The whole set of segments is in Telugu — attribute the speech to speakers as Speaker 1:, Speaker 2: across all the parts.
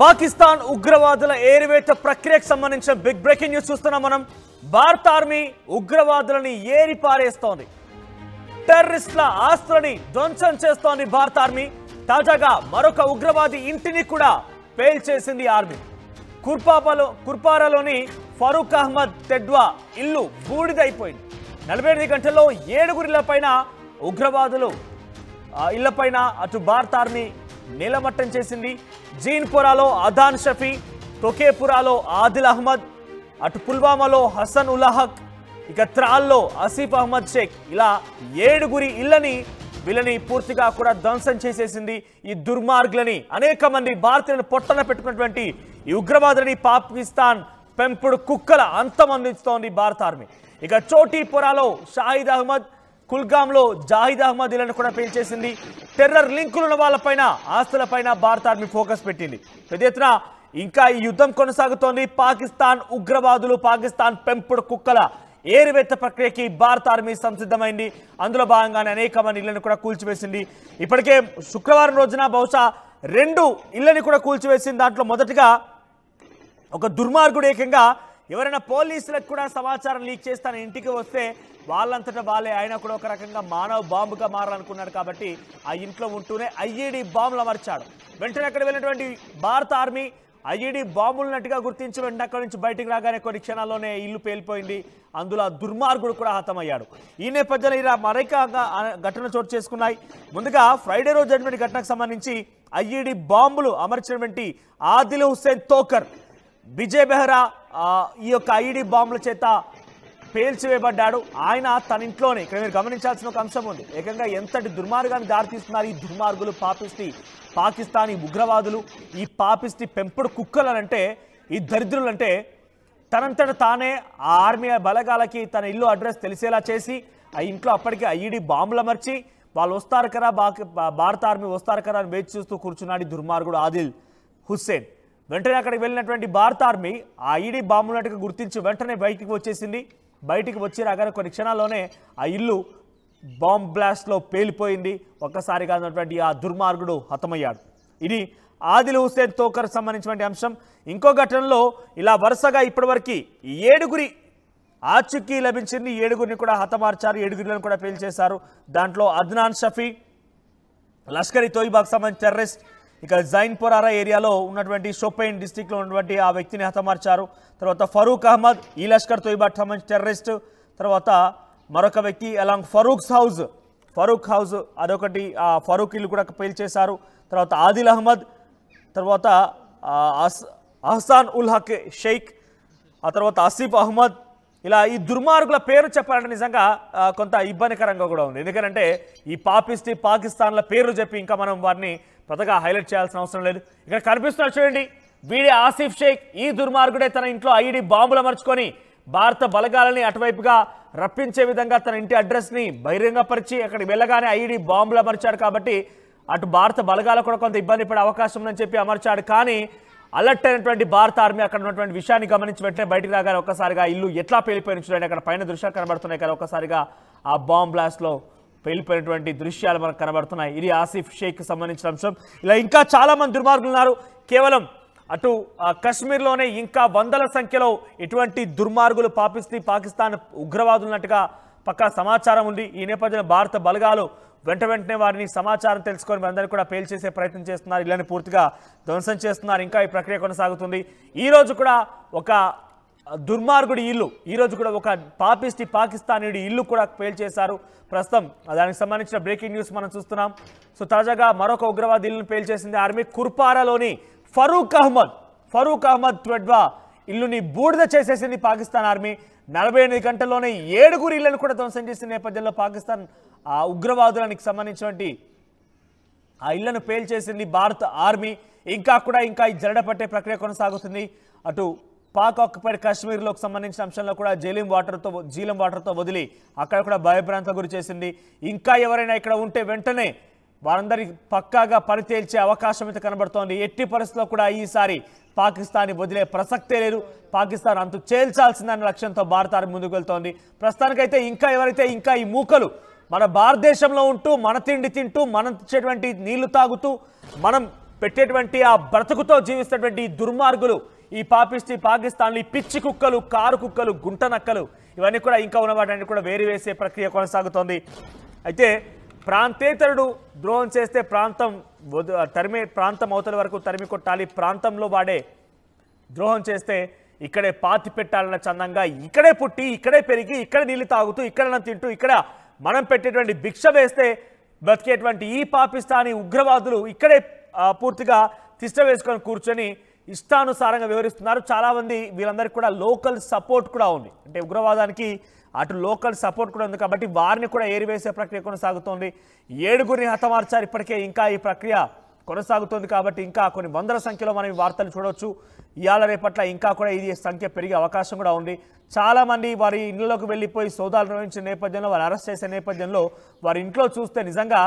Speaker 1: పాకిస్తాన్ ఉగ్రవాదుల ఏరివేత ప్రక్రియకు సంబంధించిన బిగ్ బ్రేకింగ్ న్యూస్ చూస్తున్నాం మనం. భారత ఆర్మీ ఉగ్రవాదులని ఏరి పారేస్తోంది. టెర్రరిస్టుల ఆస్తులని ధ్వంసం చేస్తోంది భారత ఆర్మీ. తాజాగా మరొక ఉగ్రవాది ఇంటిని కూడా పేల్చేసింది ఆర్మీ. కుర్పారాలోని ఫరూక్ అహ్మద్ తెడ్వా ఇల్లు బూడిదైపోయింది. 48 గంటల్లో 7 పైన ఉగ్రవాదులు ఇళ్లపైన అటు భారత ఆర్మీ నీలమట్టం చేసింది. జీన్పురాలో అదాన్ షఫీ, తొకేపురాలో ఆదిల్ అహ్మద్, అటు పుల్వామాలో హసన్ ఉల్ హక్, ఇక త్రాల్లో ఆసిఫ్ అహ్మద్ షేక్, ఇలా 7 ఇళ్లని వీళ్ళని పూర్తిగా కూడా ధ్వంసం చేసేసింది. ఈ దుర్మార్గులని అనేక మంది భారతీయులను పొట్టన పెట్టుకున్నటువంటి ఈ ఉగ్రవాదులని పాకిస్తాన్ పెంపుడు కుక్కల అంతమందిస్తోంది భారత ఆర్మీ. ఇక చోటీపురాలో షాహిద్ అహ్మద్, కుల్గాంలో జాహిద్ అహ్మద్ ఇళ్లను కూడా పేల్చేసింది. టెర్రర్ లింకులున్న వాళ్ళపైన ఆస్తులపైన భారత ఆర్మీ ఫోకస్ పెట్టింది. పెద్ద ఎత్తున ఇంకా ఈ యుద్ధం కొనసాగుతోంది. పాకిస్తాన్ ఉగ్రవాదులు, పాకిస్తాన్ పెంపుడు కుక్కల ఏరివేత ప్రక్రియకి భారత ఆర్మీ సంసిద్ధమైంది. అందులో భాగంగానే అనేక మంది ఇళ్లను కూడా కూల్చివేసింది. ఇప్పటికే శుక్రవారం రోజున బహుశా 2 ఇళ్లని కూడా కూల్చివేసింది. దాంట్లో మొదటిగా ఒక దుర్మార్గుడు ఏకంగా ఎవరైనా పోలీసులకు కూడా సమాచారం లీక్ చేస్తాను ఇంటికి వస్తే వాళ్ళంతటా వాళ్ళే ఆయన కూడా ఒక రకంగా మానవ బాంబుగా మారాలనుకున్నాడు. కాబట్టి ఆ ఇంట్లో ఉంటూనే ఐఈడీ బాంబులు అమర్చాడు. వెంటనే అక్కడ వెళ్ళినటువంటి భారత ఆర్మీ ఐఈడీ బాంబులున్నట్టుగా గుర్తించి వెంటనే అక్కడి నుంచి బయటికి రాగానే కొన్ని క్షణాల్లోనే ఇల్లు పేలిపోయింది. అందులో దుర్మార్గుడు కూడా హతమయ్యాడు. ఈ నేపథ్యంలో ఇలా మరొక ఘటన చోటు చేసుకున్నాయి. ముందుగా ఫ్రైడే రోజు జరిగిన ఘటనకు సంబంధించి ఐఈడీ బాంబులు అమర్చినటువంటి ఆదిల్ హుస్సేన్ తోకర్, విజయ్ బెహ్రా ఈ యొక్క ఐఈడీ బాంబుల చేత పేల్చివేయబడ్డాడు. ఆయన తన ఇంట్లోనే, ఇక్కడ మీరు గమనించాల్సిన ఒక అంశం ఉంది. ఏకంగా ఎంతటి దుర్మార్గాన్ని దారితీస్తున్నారు ఈ దుర్మార్గులు, పాకిస్తానీ ఉగ్రవాదులు, ఈ పాపిస్టి పెంపుడు కుక్కలనంటే, ఈ దరిద్రులంటే తనంతట తానే ఆ ఆర్మీ బలగాలకి తన ఇల్లు అడ్రస్ తెలిసేలా చేసి ఆ ఇంట్లో అప్పటికే ఐఈడీ బాంబులు అమర్చి వాళ్ళు వస్తారు కదా, భారత ఆర్మీ వస్తారు కదా అని వేచి చూస్తూ కూర్చున్నాడు ఈ దుర్మార్గుడు ఆదిల్ హుస్సేన్. వెంటనే అక్కడికి వెళ్ళినటువంటి భారత ఆర్మీ ఆ ఐఈడీ బాంబులట్టుగా గుర్తించి వెంటనే బయటికి వచ్చేసింది. బయటికి వచ్చి రాగానే కొన్ని క్షణాల్లోనే ఆ ఇల్లు బాంబ్ బ్లాస్ట్లో పేలిపోయింది. ఒక్కసారిగా ఉన్నటువంటి ఆ దుర్మార్గుడు హతమయ్యాడు. ఇది ఆదిల్ హుస్సేన్ తోకర్ సంబంధించినటువంటి అంశం. ఇంకో ఘటనలో ఇలా వరుసగా ఇప్పటివరకు 7 ఆచూకీ లభించింది. 7 కూడా హతమార్చారు, 7 కూడా పేల్చేశారు. దాంట్లో అద్నాన్ షఫీ, లష్కర్ ఇ తోయిబాకు సంబంధించిన టెర్రరిస్ట్, ఇక జైన్పురారా ఏరియాలో ఉన్నటువంటి షోపెయిన్ డిస్టిక్లో ఉన్నటువంటి ఆ వ్యక్తిని హతమార్చారు. తర్వాత ఫరూక్ అహ్మద్, ఈ లష్కర్ తోయిబాకు సంబంధించిన టెర్రరిస్ట్. తర్వాత మరొక వ్యక్తి అలాంగ్ ఫరూక్ హౌస్ అదొకటి, ఫరూక్ ఇల్లు కూడా పేల్చేశారు. తర్వాత ఆదిల్ అహ్మద్, తర్వాత అహ్సాన్ ఉల్ హక్ షేక్, ఆ తర్వాత ఆసిఫ్ అహ్మద్. ఇలా ఈ దుర్మార్గుల పేరు చెప్పాలంటే నిజంగా కొంత ఇబ్బందికరంగా కూడా ఉంది. ఎందుకంటే ఈ పాకిస్తాన్ల పేర్లు చెప్పి ఇంకా మనం వారిని పెద్దగా హైలైట్ చేయాల్సిన అవసరం లేదు. ఇక్కడ కనిపిస్తున్నారు చూడండి, వీడే ఆసిఫ్ షేక్. ఈ దుర్మార్గుడే తన ఇంట్లో ఐఈడీ బాంబులు అమర్చుకొని భారత బలగాలని అటువైపుగా రప్పించే విధంగా తన ఇంటి అడ్రస్ని బహిరంగపరిచి అక్కడికి వెళ్ళగానే ఐఈడీ బాంబులు అమర్చాడు. కాబట్టి అటు భారత బలగాలకు కూడా కొంత ఇబ్బంది పడే అవకాశం ఉందని చెప్పి అమర్చాడు. కానీ అలర్ట్ అయినటువంటి భారత ఆర్మీ అక్కడ ఉన్నటువంటి విషయాన్ని గమనించి వెంటనే బయటికి రాగానే ఒక్కసారిగా ఇల్లు ఎట్లా పేలిపోయిన చూడండి. అక్కడ పైన దృశ్యాలు కనబడుతున్నాయి కదా, ఒక్కసారిగా ఆ బాంబ్ బ్లాస్ట్లో పేలిపోయినటువంటి దృశ్యాలు మనకు కనబడుతున్నాయి. ఇది ఆసిఫ్ షేక్ సంబంధించిన అంశం. ఇలా ఇంకా చాలా మంది దుర్మార్గులు ఉన్నారు. కేవలం అటు కశ్మీర్లోనే ఇంకా వందల సంఖ్యలో ఇటువంటి దుర్మార్గులు పాకిస్తాన్ ఉగ్రవాదులున్నట్టుగా పక్కా సమాచారం ఉంది. ఈ నేపథ్యంలో భారత బలగాలు వెంటనే వారిని సమాచారం తెలుసుకొని అందరినీ కూడా పేల్చేసే ప్రయత్నం చేస్తున్నారు. ఇళ్ళని పూర్తిగా ధ్వంసం చేస్తున్నారు. ఇంకా ఈ ప్రక్రియ కొనసాగుతుంది. ఈరోజు కూడా ఒక దుర్మార్గుడి ఇల్లు, ఈరోజు కూడా ఒక పాకిస్తానీయుడి ఇల్లు కూడా పేల్చేశారు. ప్రస్తుతం దానికి సంబంధించిన బ్రేకింగ్ న్యూస్ మనం చూస్తున్నాం. సో తాజాగా మరొక ఉగ్రవాది ఇల్లును పేల్చేసింది ఆర్మీ. కుర్పారాలోని ఫరూక్ అహ్మద్ తెడ్వా ఇల్లుని బూడిద చేసేసింది పాకిస్తాన్ ఆర్మీ. 48 గంటల్లోనే 7 ఇళ్లను కూడా ధ్వంసం చేసిన నేపథ్యంలో పాకిస్తాన్ ఆ ఉగ్రవాదులకు సంబంధించినటువంటి ఆ ఇళ్లను పేల్చేసింది భారత ఆర్మీ. ఇంకా ఈ జరడ పట్టే ప్రక్రియ కొనసాగుతుంది. అటు పాక్ ఆక్యుపైడ్ కాశ్మీర్లోకి సంబంధించిన అంశంలో కూడా జీలం వాటర్తో వదిలి అక్కడ కూడా భయభ్రాంతకు గురి చేసింది. ఇంకా ఎవరైనా ఇక్కడ ఉంటే వెంటనే వారందరికీ పక్కాగా పనితేల్చే అవకాశం అయితే కనబడుతోంది. ఎట్టి పరిస్థితుల్లో కూడా ఈసారి పాకిస్తాన్ని వదిలే ప్రసక్తే లేదు. పాకిస్తాన్ అంతు చేల్చాల్సిందన్న లక్ష్యంతో భారత ఆర్మీ ముందుకు వెళ్తోంది. ప్రస్తుతానికైతే ఎవరైతే ఈ మూకలు మన భారతదేశంలో ఉంటూ మన తిండి తింటూ మనం ఇచ్చేటువంటి నీళ్లు తాగుతూ మనం పెట్టేటువంటి ఆ బ్రతుకుతో జీవిస్తున్నటువంటి దుర్మార్గులు, ఈ పాకిస్తాన్లు, ఈ పిచ్చి కుక్కలు, కారు కుక్కలు, గుంట నక్కలు, ఇవన్నీ కూడా ఇంకా ఉన్న వాటిని కూడా వేరువేసే ప్రక్రియ కొనసాగుతోంది. అయితే ప్రాంతేతరుడు ద్రోహం చేస్తే ప్రాంతం అవతల వరకు తరిమి కొట్టాలి, ప్రాంతంలో వాడే ద్రోహం చేస్తే ఇక్కడే పాతి పెట్టాలన్న చందంగా ఇక్కడే పుట్టి, ఇక్కడే పెరిగి, ఇక్కడ నీళ్ళు తాగుతూ, ఇక్కడ తింటూ, ఇక్కడ మనం పెట్టేటువంటి భిక్ష వేస్తే బతికేటువంటి ఈ పాకిస్తానీ ఉగ్రవాదులు ఇక్కడే పూర్తిగా తిష్ట వేసుకొని కూర్చొని ఇష్టానుసారంగా వివరిస్తున్నారు. చాలామంది వీళ్ళందరికీ కూడా లోకల్ సపోర్ట్ కూడా ఉంది, అంటే ఉగ్రవాదానికి అటు లోకల్ సపోర్ట్ కూడా ఉంది కాబట్టి వారిని కూడా ఏరివేసే ప్రక్రియ కొనసాగుతోంది. 7గురిని హతమార్చారు. ఇప్పటికే ఇంకా ఈ ప్రక్రియ కొనసాగుతోంది కాబట్టి ఇంకా కొన్ని వందల సంఖ్యలో మనం ఈ వార్తలు చూడవచ్చు. ఇవాళ రేపట్ల ఇంకా కూడా ఇది సంఖ్య పెరిగే అవకాశం కూడా ఉంది. చాలామంది వారి ఇళ్లలోకి వెళ్ళిపోయి సోదాలు నిర్వహించిన నేపథ్యంలో, వారు అరెస్ట్ చేసే నేపథ్యంలో వారి ఇంట్లో చూస్తే నిజంగా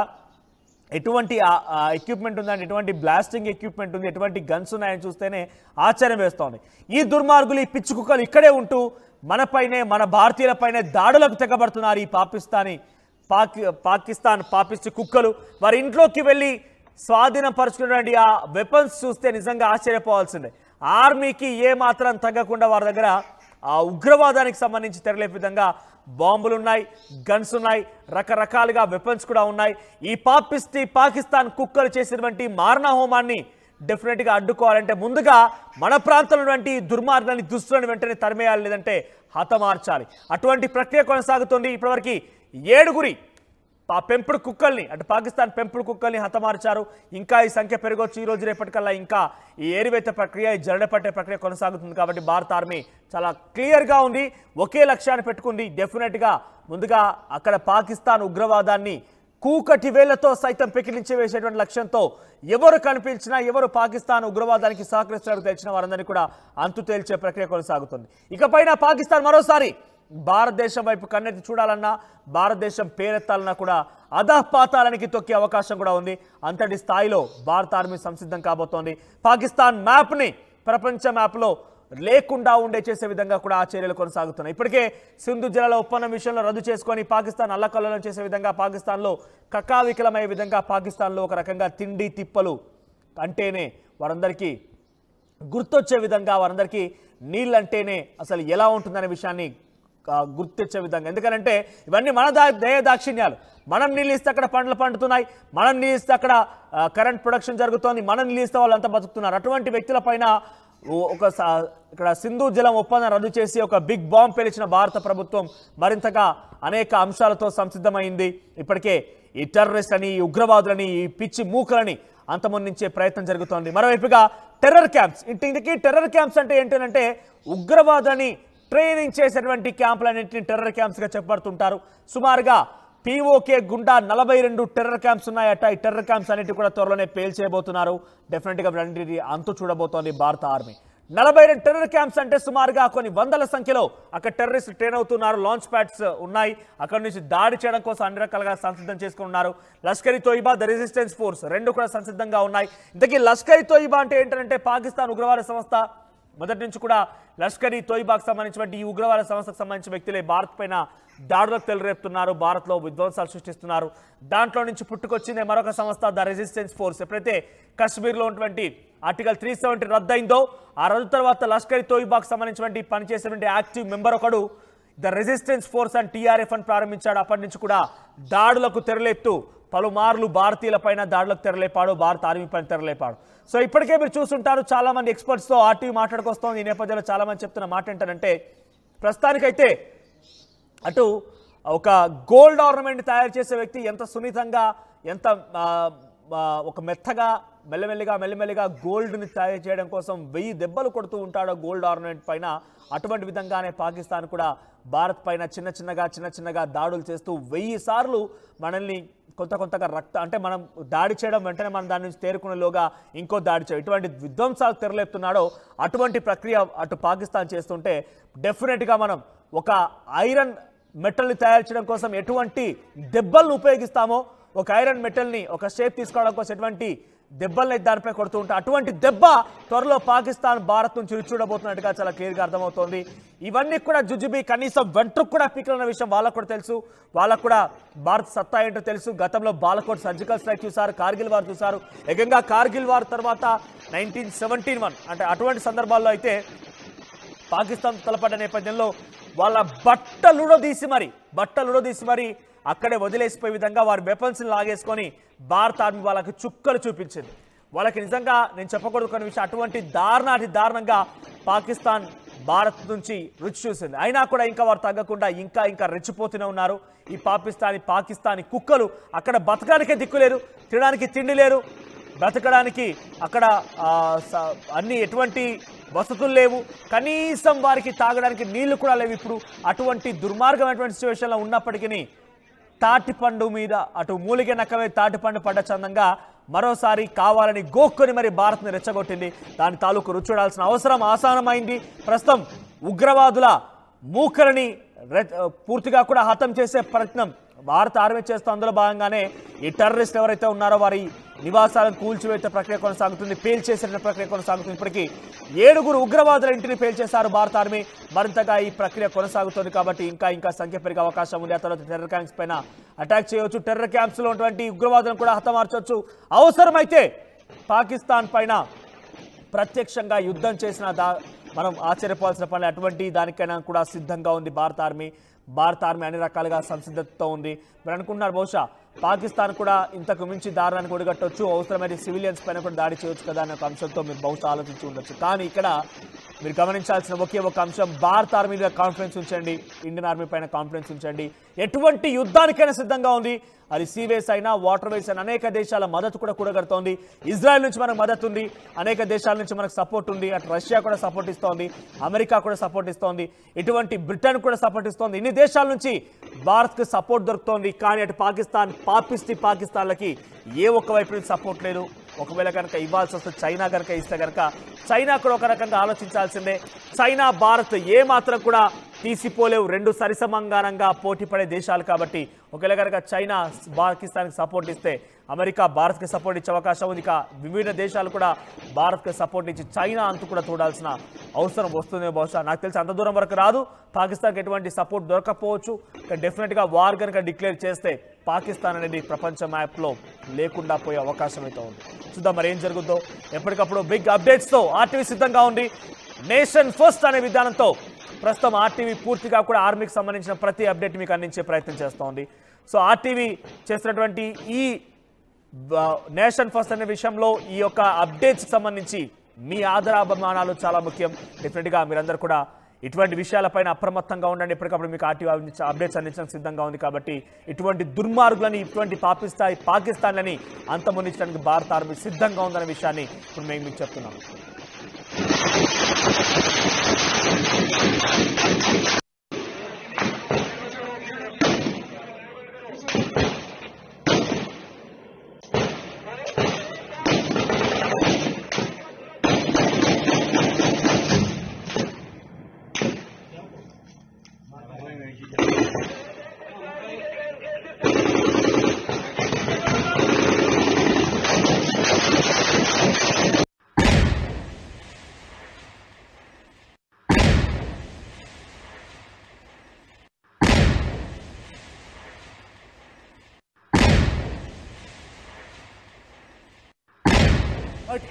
Speaker 1: ఎటువంటి ఎక్విప్మెంట్ ఉందంటే, ఎటువంటి బ్లాస్టింగ్ ఎక్విప్మెంట్ ఉంది, ఎటువంటి గన్స్ ఉన్నాయని చూస్తేనే ఆశ్చర్యం వేస్తోంది. ఈ దుర్మార్గులు, ఈ పిచ్చి కుక్కలు ఇక్కడే ఉంటూ మనపైనే, మన భారతీయులపైనే దాడులకు తెగబడుతున్నారు. ఈ పాకిస్తాన్ పాపిస్టి కుక్కలు వారి ఇంట్లోకి వెళ్ళి స్వాధీనపరుచుకున్నటువంటి ఆ వెపన్స్ చూస్తే నిజంగా ఆశ్చర్యపోవాల్సిందే. ఆర్మీకి ఏమాత్రం తగ్గకుండా వారి దగ్గర ఆ ఉగ్రవాదానికి సంబంధించి తెరలేపే విధంగా బాంబులు ఉన్నాయి, గన్స్ ఉన్నాయి, రకరకాలుగా వెపన్స్ కూడా ఉన్నాయి. ఈ పాకిస్తాన్ కుక్కలు చేసినటువంటి మారణ హోమాన్ని డెఫినెట్గా అడ్డుకోవాలంటే ముందుగా మన ప్రాంతంలో దుర్మార్గాన్ని, దుస్తులను వెంటనే తరిమేయాలి, లేదంటే హతమార్చాలి. అటువంటి ప్రక్రియ కొనసాగుతోంది. ఇప్పటివరకు 7గురి పెంపుడు కుక్కల్ని, అంటే పాకిస్తాన్ పెంపుడు కుక్కల్ని హతమార్చారు. ఇంకా ఈ సంఖ్య పెరగవచ్చు. ఈ రోజు రేపటికల్లా ఇంకా ఈ ఏరివేత ప్రక్రియ, ఈ జరడపట్టే ప్రక్రియ కొనసాగుతుంది. కాబట్టి భారత ఆర్మీ చాలా క్లియర్గా ఉంది, ఒకే లక్ష్యాన్ని పెట్టుకుంది. డెఫినెట్గా ముందుగా అక్కడ పాకిస్తాన్ ఉగ్రవాదాన్ని కూకటి వేళ్లతో సైతం పెకిలించి వేసేటువంటి లక్ష్యంతో ఎవరు కనిపించినా, ఎవరు పాకిస్తాన్ ఉగ్రవాదానికి సహకరిస్తున్నారు తెలిసిన వారందరినీ కూడా అంతు తేల్చే ప్రక్రియ కొనసాగుతుంది. ఇకపైన పాకిస్తాన్ మరోసారి భారతదేశం వైపు కన్నెత్తి చూడాలన్నా, భారతదేశం పేరెత్తాలన్నా కూడా అధఃపాతాళానికి తొక్కే అవకాశం కూడా ఉంది. అంతటి స్థాయిలో భారత ఆర్మీ సంసిద్ధం కాబోతోంది. పాకిస్తాన్ మ్యాప్ని ప్రపంచ మ్యాప్లో లేకుండా ఉండే చేసే విధంగా కూడా ఆ చర్యలు కొనసాగుతున్నాయి. ఇప్పటికే సింధు జలాల ఒప్పందం విషయంలో రద్దు చేసుకొని పాకిస్తాన్ అల్లకల్లోలం చేసే విధంగా, పాకిస్తాన్లో కకావికలమయ్యే విధంగా, పాకిస్తాన్లో ఒక రకంగా తిండి తిప్పలు అంటేనే వారందరికీ గుర్తొచ్చే విధంగా, వారందరికీ నీళ్ళంటేనే అసలు ఎలా ఉంటుందనే విషయాన్ని గుర్తించే విధంగా. ఎందుకంటే ఇవన్నీ మన దయదాక్షిణ్యాలు. మనం నీళ్ళు ఇస్తే అక్కడ పంటలు పండుతున్నాయి, మనం నీళ్ళు ఇస్తే అక్కడ కరెంట్ ప్రొడక్షన్ జరుగుతోంది, మనం నీళ్ళు ఇస్తే వాళ్ళంతా బతుకుతున్నారు. అటువంటి వ్యక్తుల పైన ఇక్కడ సింధు జలం ఒప్పందం రద్దు చేసి ఒక బిగ్ బాంబ్ పేల్చిన భారత ప్రభుత్వం మరింతగా అనేక అంశాలతో సంసిద్ధమైంది. ఇప్పటికే ఈ టెర్రరిస్ట్ అని, ఈ ఉగ్రవాదులని, ఈ పిచ్చి మూకలని అంతమొందించే ప్రయత్నం జరుగుతోంది. మరోవైపుగా టెర్రర్ క్యాంప్స్, ఇంటికి టెర్రర్ క్యాంప్స్ అంటే ఏంటంటే ఉగ్రవాదని ట్రైనింగ్ చేసేటువంటి క్యాంపులన్నింటినీ టెర్రర్ క్యాంప్స్గా చెప్పబడుతుంటారు. సుమారుగా పీఓకే గుండా 42 టెర్రర్ క్యాంప్స్ ఉన్నాయట. ఈ టెర్రర్ క్యాంప్స్ అన్నిటి కూడా త్వరలోనే పేల్చేయబోతున్నారు. డెఫినెట్గా అన్నింటినీ అంతు చూడబోతోంది భారత ఆర్మీ. 42 టెర్రర్ క్యాంప్స్ అంటే సుమారుగా కొన్ని వందల సంఖ్యలో అక్కడ టెర్రరిస్ట్ ట్రైన్ అవుతున్నారు. లాంచ్ ప్యాడ్స్ ఉన్నాయి, అక్కడ నుంచి దాడి చేయడం కోసం అన్ని రకాలుగా సంసిద్ధం చేసుకున్నారు. లష్కర్ ఇ తోయిబా, ద రెసిస్టెన్స్ ఫోర్స్ రెండు కూడా సంసిద్ధంగా ఉన్నాయి. ఇంతకీ లష్కర్ ఇ తోయిబా అంటే ఏంటంటే పాకిస్తాన్ ఉగ్రవాద సంస్థ. మొదటి నుంచి కూడా లష్కర్ ఇ తోయిబాకు సంబంధించినటువంటి ఈ ఉగ్రవాద సంస్థకు సంబంధించిన వ్యక్తులే భారత్ పైన దాడులకు తెలరేపుతున్నారు, భారత్లో విధ్వంసాలు సృష్టిస్తున్నారు. దాంట్లో నుంచి పుట్టుకొచ్చిందే మరొక సంస్థ, ద రెసిస్టెన్స్ ఫోర్స్. ఎప్పుడైతే కశ్మీర్లో ఉన్నటువంటి ఆర్టికల్ 370 రద్దయిందో, ఆ రద్దు తర్వాత లష్కర్ ఇ తోయిబాకు సంబంధించినటువంటి పనిచేసేటువంటి యాక్టివ్ మెంబర్ ఒకడు the resistance force and TRF అని ప్రారంభించాడు. అప్పటి నుంచి కూడా దాడులకు తెరలేపుతూ పలుమార్లు భారతీయుల పైన దాడులకు తెరలేపాడు, భారత ఆర్మీ పైన తెరలేపాడు. సో ఇప్పటికే మీరు చూస్తుంటారు, చాలా మంది ఎక్స్పర్ట్స్తో ఆర్టీవీ మాట్లాడుకొస్తోంది. ఈ నేపథ్యంలో చాలా మంది చెప్తున్న మాట ఏంటంటే, ప్రస్తుతానికైతే అటు ఒక గోల్డ్ ఆర్నమెంట్ తయారు చేసే వ్యక్తి ఎంత సున్నితంగా, ఎంత ఒక మెత్తగా మెల్లమెల్లిగా గోల్డ్ని తయారు చేయడం కోసం 1000 దెబ్బలు కొడుతూ ఉంటాడో గోల్డ్ ఆర్నమెంట్ పైన, అటువంటి విధంగానే పాకిస్తాన్ కూడా భారత్ పైన చిన్న చిన్నగా దాడులు చేస్తూ 1000 సార్లు మనల్ని కొంతగా అంటే మనం దాడి చేయడం వెంటనే మనం దాని నుంచి తేరుకునేలోగా ఇంకో దాడి చేయడం, ఇటువంటి విధ్వంసాలు తెరలేపుతున్నాడో అటువంటి ప్రక్రియ అటు పాకిస్తాన్ చేస్తుంటే డెఫినెట్గా మనం ఒక ఐరన్ మెటల్ని తయారు చేయడం కోసం ఎటువంటి దెబ్బలను ఉపయోగిస్తామో, ఒక ఐరన్ మెటల్ని ఒక షేప్ తీసుకోవడం కోసం ఎటువంటి దెబ్బల్ని దానిపై కొడుతూ ఉంటారు. అటువంటి దెబ్బ త్వరలో పాకిస్తాన్ భారత్ నుంచి రుచి చూడబోతున్నట్టుగా చాలా క్లియర్గా అర్థమవుతోంది. ఇవన్నీ కూడా జుజుబి కనీసం వెంట్రుకు కూడా పీకలన్న విషయం వాళ్ళకు కూడా తెలుసు. వాళ్ళకు కూడా భారత్ సత్తా ఏంటో తెలుసు. గతంలో బాలకోట్ సర్జికల్ స్ట్రైక్ చూశారు, కార్గిల్ వార్ చూశారు. ఏకంగా కార్గిల్ వార్ తర్వాత 1971 అంటే అటువంటి సందర్భాల్లో అయితే పాకిస్తాన్ తలపడ్డ నేపథ్యంలో వాళ్ళ బట్టలుడో తీసి మరి అక్కడే వదిలేసిపోయే విధంగా వారి వెపన్స్ని లాగేసుకొని భారత ఆర్మీ వాళ్ళకి చుక్కలు చూపించింది. వాళ్ళకి నిజంగా నేను చెప్పకూడదు కొన్ని విషయం, అటువంటి దారుణంగా పాకిస్తాన్ భారత్ నుంచి రుచి చూసింది. అయినా కూడా ఇంకా వారు తగ్గకుండా ఇంకా రెచ్చిపోతూనే ఉన్నారు. ఈ పాకిస్తానీ కుక్కలు అక్కడ బతకడానికే దిక్కు లేదు, తినడానికి తిండి లేరు, బ్రతకడానికి అక్కడ అన్ని ఎటువంటి వసతులు లేవు, కనీసం వారికి తాగడానికి నీళ్లు కూడా లేవు. ఇప్పుడు అటువంటి దుర్మార్గమైనటువంటి సిచ్యువేషన్లో ఉన్నప్పటికీ తాటిపండు మీద అటు మూలిగే నక్కమే తాటిపండు పడ్డ చందంగా మరోసారి కావాలని గోక్కొని మరి భారత్ని రెచ్చగొట్టింది. దాని తాలూకు రుచి చూడాల్సిన అవసరం ఆసన్నమైంది. ప్రస్తుతం ఉగ్రవాదుల మూకలని పూర్తిగా కూడా హతం చేసే ప్రయత్నం భారత ఆర్మీ చేస్తూ అందులో భాగంగానే ఈ టెర్రరిస్టులు ఎవరైతే ఉన్నారో వారి నివాసాలను కూల్చివేసే ప్రక్రియ కొనసాగుతుంది, పేల్చేసిన ప్రక్రియ కొనసాగుతుంది. ఇప్పటికీ 7 ఉగ్రవాదుల ఇంటిని పేల్చేశారు భారత ఆర్మీ. మరింతగా ఈ ప్రక్రియ కొనసాగుతుంది కాబట్టి ఇంకా సంఖ్య పెరిగే అవకాశం ఉంది. ఆ తర్వాత టెర్రర్ క్యాంప్స్ పైన అటాక్ చేయవచ్చు, టెర్రర్ క్యాంప్స్లో ఉన్నటువంటి ఉగ్రవాదులను కూడా హతమార్చవచ్చు. అవసరమైతే పాకిస్తాన్ పైన ప్రత్యక్షంగా యుద్ధం చేసిన మనం ఆశ్చర్యపోవాల్సిన పని అటువంటి దానికైనా కూడా సిద్ధంగా ఉంది భారత ఆర్మీ అన్ని రకాలుగా సంసిద్ధతతో ఉంది. మీరు అనుకుంటున్నారు బహుశా పాకిస్తాన్ కూడా ఇంతకు మించి దారుణానికి ఒడిగట్టవచ్చు, అవసరమైన సివిలియన్స్ పైన కూడా దాడి చేయవచ్చు కదా అనే ఒక అంశంతో మీరు బహుశా ఆలోచించి ఉండొచ్చు. కానీ ఇక్కడ మీరు గమనించాల్సిన ఒకే ఒక అంశం, భారత ఆర్మీ మీద కాన్ఫిడెన్స్ ఉంచండి, ఇండియన్ ఆర్మీ పైన కాన్ఫిడెన్స్ ఉంచండి. ఎటువంటి యుద్ధానికైనా సిద్ధంగా ఉంది. అది సీవేస్ అయినా వాటర్ వేస్ అయినా అనేక దేశాల మద్దతు కూడా కూడగడుతోంది. ఇజ్రాయెల్ నుంచి మనకు మద్దతు ఉంది, అనేక దేశాల నుంచి మనకు సపోర్ట్ ఉంది. అటు రష్యా కూడా సపోర్ట్ ఇస్తోంది, అమెరికా కూడా సపోర్ట్ ఇస్తోంది, ఇటువంటి బ్రిటన్ కూడా సపోర్ట్ ఇస్తోంది. ఇన్ని దేశాల నుంచి భారత్కు సపోర్ట్ దొరుకుతోంది. కానీ అటు పాకిస్తాన్లకి ఏ ఒక్క వైపు నుంచి సపోర్ట్ లేదు. ఒకవేళ కనుక ఇవ్వాల్సి వస్తే చైనా కనుక ఇస్తే కనుక చైనా కూడా ఒక రకంగా ఆలోచించాల్సిందే. చైనా భారత్ ఏ మాత్రం కూడా తీసిపోలేవు, రెండు సరిసమానంగా పోటీ పడే దేశాలు కాబట్టి ఒకవేళ కనుక చైనా పాకిస్తాన్కి సపోర్ట్ ఇస్తే అమెరికా భారత్కి సపోర్ట్ ఇచ్చే అవకాశం ఉంది. ఇక వివిధ దేశాలు కూడా భారత్కి సపోర్ట్ ఇచ్చి చైనా అంతు కూడా చూడాల్సిన అవసరం వస్తుంది. బహుశా నాకు తెలిసి అంత దూరం వరకు రాదు, పాకిస్తాన్కి ఎటువంటి సపోర్ట్ దొరకపోవచ్చు. ఇక డెఫినెట్గా వార్ కనుక డిక్లేర్ చేస్తే పాకిస్తాన్ అనేది ప్రపంచ మ్యాప్లో లేకుండా పోయే అవకాశం అయితే ఉంది. చూద్దాం మరి ఏం జరుగుతుందో. ఎప్పటికప్పుడు బిగ్ అప్డేట్స్తో ఆర్టీవీ సిద్ధంగా ఉంది. నేషన్ ఫస్ట్ అనే విధానంతో ప్రస్తుతం ఆర్టీవీ పూర్తిగా కూడా ఆర్మీకి సంబంధించిన ప్రతి అప్డేట్ మీకు అందించే ప్రయత్నం చేస్తోంది. సో ఆర్టీవీ చేస్తున్నటువంటి ఈ నేషన్ ఫస్ట్ అనే విషయంలో ఈ యొక్క అప్డేట్స్కి సంబంధించి మీ ఆదరాభిమానాలు చాలా ముఖ్యం. డెఫినెట్గా మీరందరూ కూడా ఇటువంటి విషయాలపైన అప్రమత్తంగా ఉండండి. ఎప్పటికప్పుడు మీకు ఆర్టీవీ అప్డేట్స్ అందించడానికి సిద్ధంగా ఉంది కాబట్టి ఇటువంటి దుర్మార్గులని, ఇటువంటి పాకిస్తాన్లని అంతమొందించడానికి భారత ఆర్మీ సిద్ధంగా ఉందనే విషయాన్ని ఇప్పుడు మేము మీకు చెప్తున్నాం.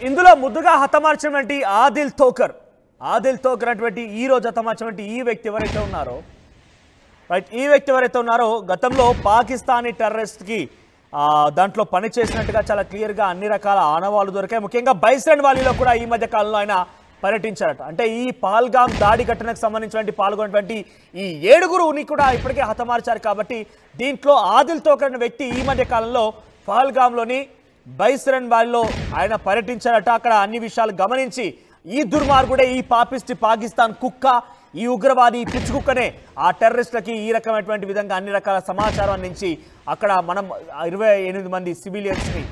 Speaker 1: ఇందులో ముద్దుగా హతమార్చినటువంటి ఆదిల్ తోకర్ అటువంటి ఈ రోజు హతమార్చినటువంటి ఈ వ్యక్తి ఎవరైతే ఉన్నారో గతంలో పాకిస్తానీ టెర్రరిస్ట్కి దాంట్లో పనిచేసినట్టుగా చాలా క్లియర్గా అన్ని రకాల ఆనవాళ్లు దొరికాయి. ముఖ్యంగా బైసెండ్ వ్యాలీలో కూడా ఈ మధ్య కాలంలో ఆయన పర్యటించారట. అంటే ఈ పహల్గామ్ దాడి ఘటనకు సంబంధించినటువంటి పాల్గొన్నటువంటి ఈ 7గురుని కూడా ఇప్పటికే హతమార్చారు. కాబట్టి దీంట్లో ఆదిల్ తోకర్ అనే వ్యక్తి ఈ మధ్య కాలంలో పహల్గామ్లోని బైసరన్ వ్యాలీలో ఆయన పర్యటించారట. అక్కడ అన్ని విషయాలు గమనించి ఈ దుర్మార్గుడే, ఈ పాకిస్తాన్ కుక్క, ఈ ఉగ్రవాది పిచ్చి కుక్కనే ఆ టెర్రరిస్టులకి ఈ రకమైనటువంటి విధంగా అన్ని రకాల సమాచారం అందించి అక్కడ మనం 28 మంది సివిలియన్స్ని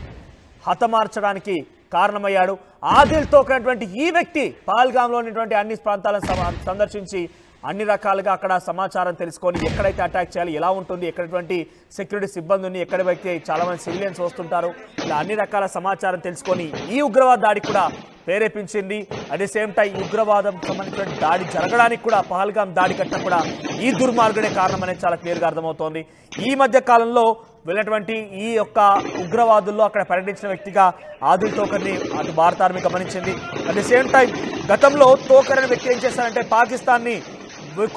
Speaker 1: హతమార్చడానికి కారణమయ్యాడు. ఆదిల్ తోకర్ అనేటువంటి ఈ వ్యక్తి పహల్గామ్లో ఉన్నటువంటి అన్ని ప్రాంతాలను సందర్శించి అన్ని రకాలుగా అక్కడ సమాచారం తెలుసుకొని ఎక్కడైతే అటాక్ చేయాలి, ఎలా ఉంటుంది, ఎక్కడటువంటి సెక్యూరిటీ సిబ్బంది ఉంది, ఎక్కడైతే చాలామంది సివిలియన్స్ వస్తుంటారు, ఇలా అన్ని రకాల సమాచారం తెలుసుకొని ఈ ఉగ్రవాద దాడికి కూడా ప్రేరేపించింది. అట్ ది సేమ్ టైం ఉగ్రవాదం సంబంధించిన దాడి జరగడానికి కూడా పహల్గాం దాడి కట్ట కూడా ఈ దుర్మార్గుడే కారణం అనేది చాలా క్లియర్గా అర్థమవుతోంది. ఈ మధ్య కాలంలో వెళ్ళినటువంటి ఈ యొక్క ఉగ్రవాదుల్లో అక్కడ పర్యటించిన వ్యక్తిగా ఆదిల్ తోకర్ని అటు భారత ఆర్మీ గమనించింది. అట్ ది సేమ్ టైం గతంలో తోకర్ అనే వ్యక్తి ఏం చేశారంటే పాకిస్తాన్ని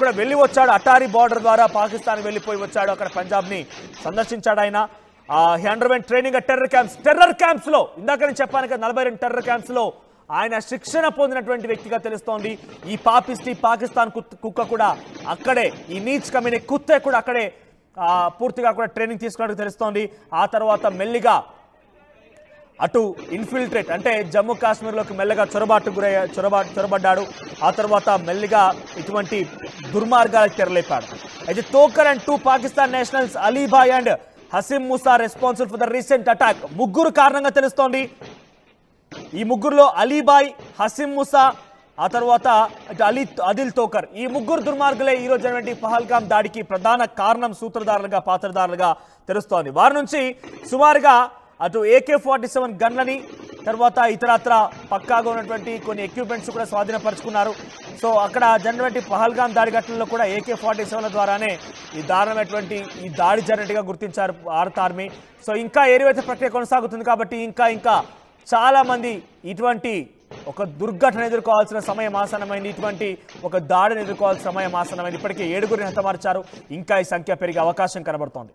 Speaker 1: కూడా వెళ్ళి వచ్చాడు, అటారీ బార్డర్ ద్వారా పాకిస్తాన్ వెళ్ళిపోయి వచ్చాడు, అక్కడ పంజాబ్ని సందర్శించాడు. ఆయన అండర్వెంట్ ట్రైనింగ్ టెర్రర్ క్యాంప్స్లో, ఇందాక నేను చెప్పాను కదా 42 టెర్రర్ క్యాంప్స్లో ఆయన శిక్షణ పొందినటువంటి వ్యక్తిగా తెలుస్తోంది. ఈ పాకిస్తాన్ కుక్క కూడా అక్కడే, ఈ నీచ్ కమినీ కుత్తే కూడా అక్కడే పూర్తిగా కూడా ట్రైనింగ్ తీసుకున్నట్టు తెలుస్తోంది. ఆ తర్వాత మెల్లిగా అటు ఇన్ఫిల్ట్రేట్ అంటే జమ్మూ కాశ్మీర్లోకి మెల్లగా చొరబడ్డాడు. ఆ తర్వాత మెల్లిగా ఇటువంటి దుర్మార్గాలకు తెరలేపాడు. అయితే Thokar and 2 Pakistan nationals Alibhai and Hashim Musa responsible for the recent attack. ముగ్గురు కారణంగా తెలుస్తోంది. ఈ ముగ్గురులో అలీభాయ్, హసీం మూసా, ఆ తర్వాత ఆదిల్ తోకర్, ఈ ముగ్గురు దుర్మార్గులే ఈరోజు జరిగినటువంటి పహల్గాం దాడికి ప్రధాన కారణం, సూత్రధారులుగా పాత్రధారులుగా తెలుస్తోంది. వారి నుంచి సుమారుగా అటు AK-47 గన్లని, తర్వాత ఇతరత్ర పక్కాగా ఉన్నటువంటి కొన్ని ఎక్విప్మెంట్స్ కూడా స్వాధీనపరుచుకున్నారు. సో అక్కడ జరిగినటువంటి పహల్గాం దాడి ఘటనలో కూడా AK-47 ద్వారానే ఈ దారుణమైనటువంటి ఈ దాడి జరిగినట్టుగా గుర్తించారు భారత ఆర్మీ. సో ఇంకా ఏరివేత ప్రక్రియ కొనసాగుతుంది కాబట్టి ఇంకా చాలా మంది ఇటువంటి ఒక దుర్ఘటన ఎదుర్కోవాల్సిన సమయం ఆసన్నమైంది, ఇటువంటి ఒక దాడిని ఎదుర్కోవాల్సిన సమయం ఆసన్నమైంది. ఇప్పటికే 7గురిని హతమార్చారు, ఇంకా ఈ సంఖ్య పెరిగే అవకాశం కనబడుతోంది.